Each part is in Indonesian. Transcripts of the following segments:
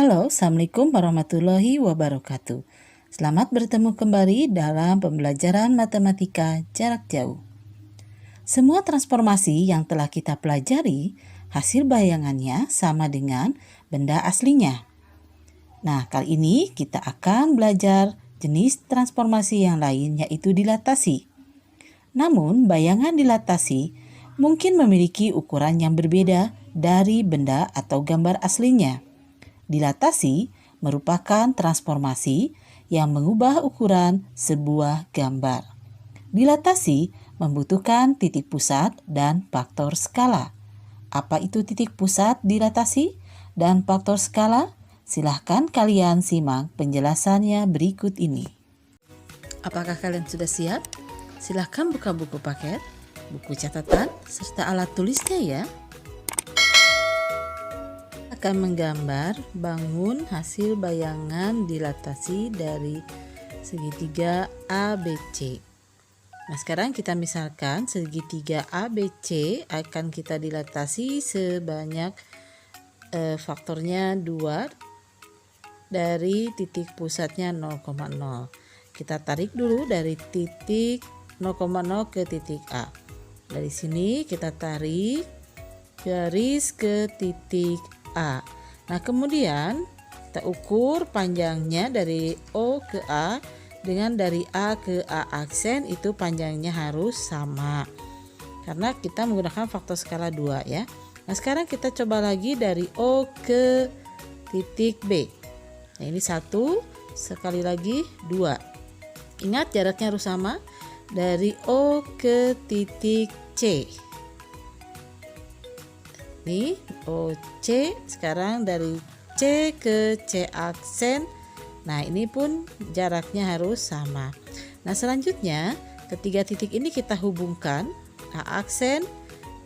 Halo, Assalamualaikum warahmatullahi wabarakatuh. Selamat bertemu kembali dalam pembelajaran matematika jarak jauh. Semua transformasi yang telah kita pelajari, hasil bayangannya sama dengan benda aslinya. Nah, kali ini kita akan belajar jenis transformasi yang lain, yaitu dilatasi. Namun, bayangan dilatasi mungkin memiliki ukuran yang berbeda dari benda atau gambar aslinya. Dilatasi merupakan transformasi yang mengubah ukuran sebuah gambar. Dilatasi membutuhkan titik pusat dan faktor skala. Apa itu titik pusat dilatasi dan faktor skala? Silahkan kalian simak penjelasannya berikut ini. Apakah kalian sudah siap? Silahkan buka buku paket, buku catatan, serta alat tulisnya ya. Akan menggambar bangun hasil bayangan dilatasi dari segitiga ABC. Nah, sekarang kita misalkan segitiga ABC akan kita dilatasi sebanyak faktornya 2 dari titik pusatnya 0,0. Kita tarik dulu dari titik 0,0 ke titik A. Dari sini kita tarik garis ke titik A. Nah, kemudian kita ukur panjangnya dari O ke A dengan dari A ke A aksen, itu panjangnya harus sama. Karena kita menggunakan faktor skala 2 ya. Nah, sekarang kita coba lagi dari O ke titik B. Nah, ini 1, sekali lagi 2. Ingat jaraknya harus sama dari O ke titik C. Ini OC, sekarang dari C ke C aksen. Nah, ini pun jaraknya harus sama. Nah, selanjutnya ketiga titik ini kita hubungkan, A aksen,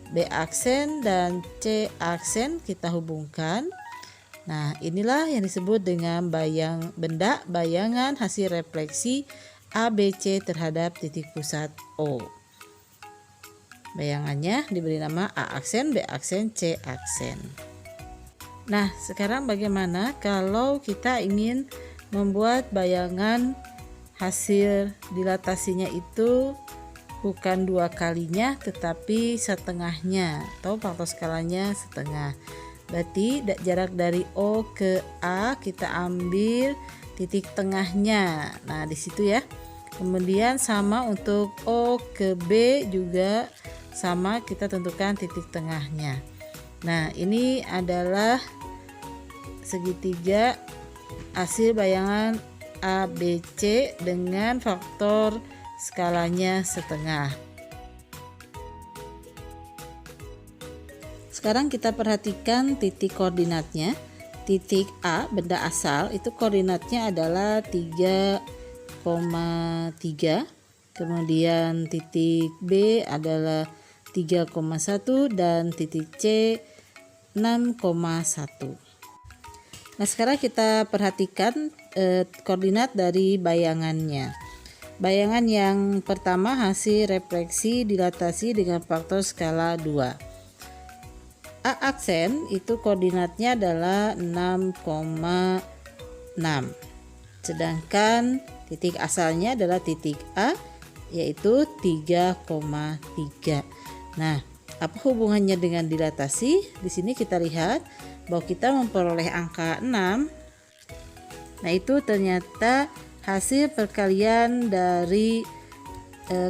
B aksen, dan C aksen kita hubungkan. Nah, inilah yang disebut dengan benda bayangan hasil refleksi ABC terhadap titik pusat O. Bayangannya diberi nama A aksen, B aksen, C aksen. Nah, sekarang bagaimana kalau kita ingin membuat bayangan hasil dilatasinya itu bukan 2 kalinya tetapi setengahnya atau faktor skalanya setengah. Berarti jarak dari O ke A kita ambil titik tengahnya. Nah, di situ ya. Kemudian sama untuk O ke B juga sama, kita tentukan titik tengahnya. Nah, ini adalah segitiga hasil bayangan ABC dengan faktor skalanya setengah. Sekarang kita perhatikan titik koordinatnya. Titik A, benda asal, itu koordinatnya adalah 3,3. Kemudian titik B adalah 3,1 dan titik C 6,1. Nah, sekarang kita perhatikan koordinat dari bayangannya. Bayangan yang pertama hasil refleksi dilatasi dengan faktor skala 2. A aksen itu koordinatnya adalah 6,6. Sedangkan titik asalnya adalah titik A, yaitu 3,3. Nah, apa hubungannya dengan dilatasi? Di sini kita lihat bahwa kita memperoleh angka 6. Nah, itu ternyata hasil perkalian dari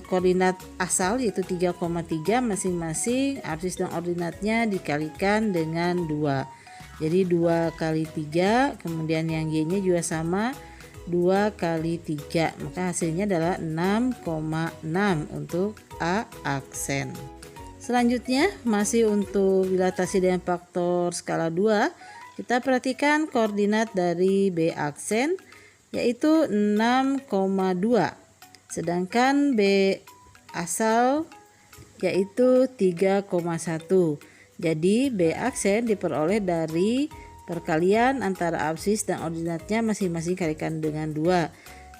koordinat asal yaitu 3,3, masing-masing absis dan ordinatnya dikalikan dengan 2. Jadi 2 kali 3, kemudian yang Y-nya juga sama 2 kali 3. Maka hasilnya adalah 6,6 untuk A aksen. Selanjutnya masih untuk dilatasi dengan faktor skala 2, kita perhatikan koordinat dari B aksen yaitu 6,2. Sedangkan B asal yaitu 3,1. Jadi B aksen diperoleh dari perkalian antara absis dan ordinatnya masing-masing kalikan dengan 2.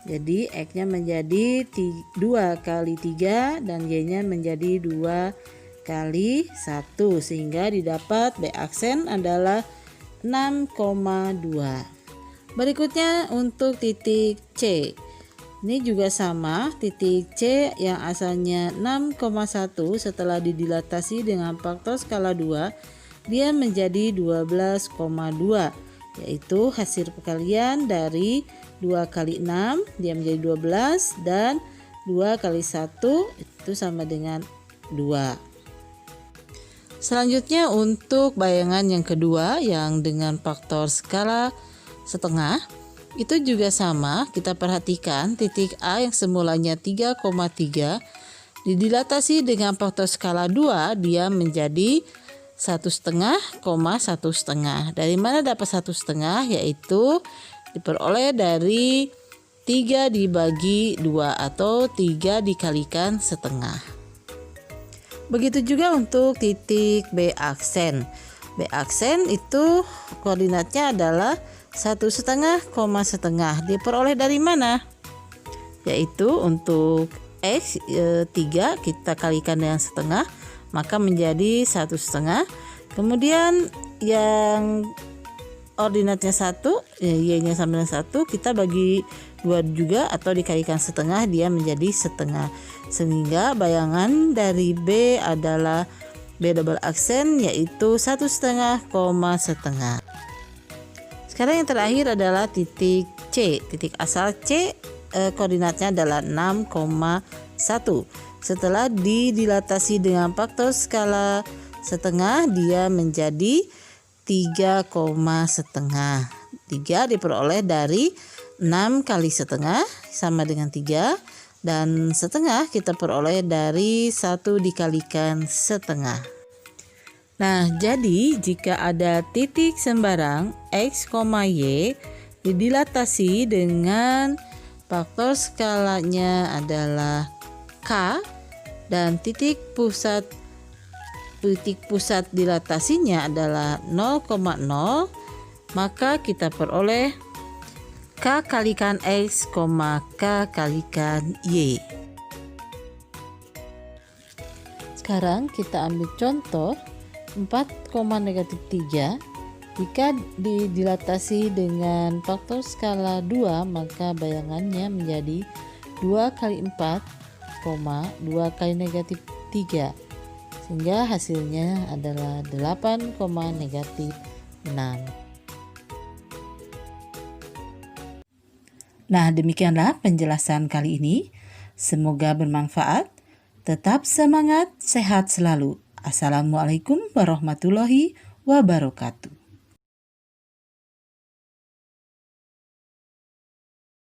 Jadi X-nya menjadi 2 kali 3 dan Y-nya menjadi 2 kali 1, sehingga didapat B aksen adalah 6,2. Berikutnya untuk titik C. Ini juga sama, titik C yang asalnya 6,1 setelah didilatasi dengan faktor skala 2, dia menjadi 12,2, yaitu hasil perkalian dari 2 kali 6, dia menjadi 12, dan 2 kali 1 itu sama dengan 2. Selanjutnya untuk bayangan yang kedua yang dengan faktor skala setengah, itu juga sama. Kita perhatikan titik A yang semulanya 3,3 didilatasi dengan faktor skala 2, dia menjadi 1,5, Dari mana dapat 1,5? Yaitu diperoleh dari 3 dibagi 2 atau 3 dikalikan setengah. Begitu juga untuk titik B aksen. B aksen itu koordinatnya adalah 1,5, diperoleh dari mana? Yaitu untuk X 3 kita kalikan dengan setengah, maka menjadi 1,5. Kemudian yang ordinatnya 1, Y-nya sama dengan 1, kita bagi 2 juga atau dikalikan setengah, dia menjadi setengah. Sehingga bayangan dari B adalah B double aksen, yaitu 1,5, Sekarang yang terakhir adalah titik C. Titik asal C koordinatnya adalah 6,1. Setelah didilatasi dengan faktor skala setengah, dia menjadi 3,5. 3 diperoleh dari 6 kali setengah sama dengan 3, dan setengah kita peroleh dari 1 dikalikan setengah. Nah, jadi jika ada titik sembarang X, Y didilatasi dengan faktor skalanya adalah K dan titik pusat dilatasinya adalah 0,0, maka kita peroleh K kalikan X, K kalikan Y. Sekarang kita ambil contoh 4,-3. Jika didilatasi dengan faktor skala 2, maka bayangannya menjadi 2 kali 4, 2 kali -3, sehingga hasilnya adalah 8, -6. Nah, demikianlah penjelasan kali ini. Semoga bermanfaat. Tetap semangat, sehat selalu. Assalamualaikum warahmatullahi wabarakatuh.